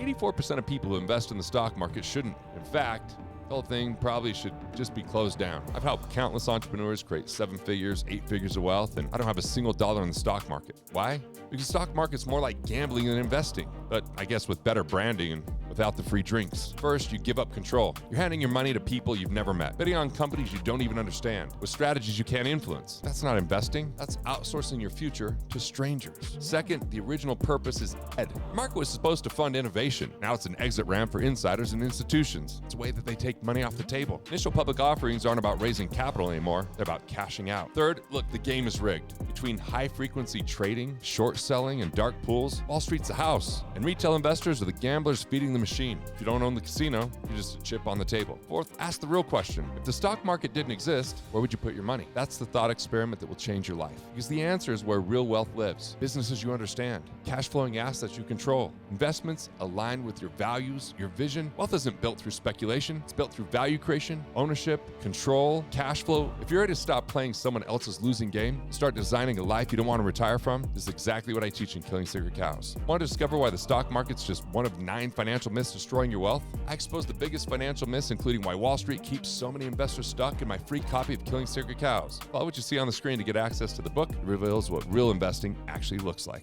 84% of people who invest in the stock market shouldn't. In fact, the whole thing probably should just be closed down. I've helped countless entrepreneurs create 7 figures, 8 figures of wealth, and I don't have a single dollar in the stock market. Why? Because the stock market's more like gambling than investing, but I guess with better branding and without the free drinks. First, you give up control. You're handing your money to people you've never met, betting on companies you don't even understand, with strategies you can't influence. That's not investing. That's outsourcing your future to strangers. Second, the original purpose is ed. The market was supposed to fund innovation. Now it's an exit ramp for insiders and institutions. It's a way that they take money off the table. Initial public offerings aren't about raising capital anymore. They're about cashing out. Third, look, the game is rigged. Between high-frequency trading, short selling, and dark pools, Wall Street's the house, and retail investors are the gamblers feeding the machine. If you don't own the casino, you're just a chip on the table. Fourth, ask the real question. If the stock market didn't exist, where would you put your money? That's the thought experiment that will change your life. Because the answer is where real wealth lives. Businesses you understand, cash flowing assets you control, investments aligned with your values, your vision. Wealth isn't built through speculation. It's built through value creation, ownership, control, cash flow. If you're ready to stop playing someone else's losing game, start designing a life you don't want to retire from, this is exactly what I teach in Killing Sacred Cows. Want to discover why the stock market's just one of 9 financial myths destroying your wealth? I expose the biggest financial myths, including why Wall Street keeps so many investors stuck, in my free copy of Killing Sacred Cows. Follow what you see on the screen to get access to the book. It reveals what real investing actually looks like.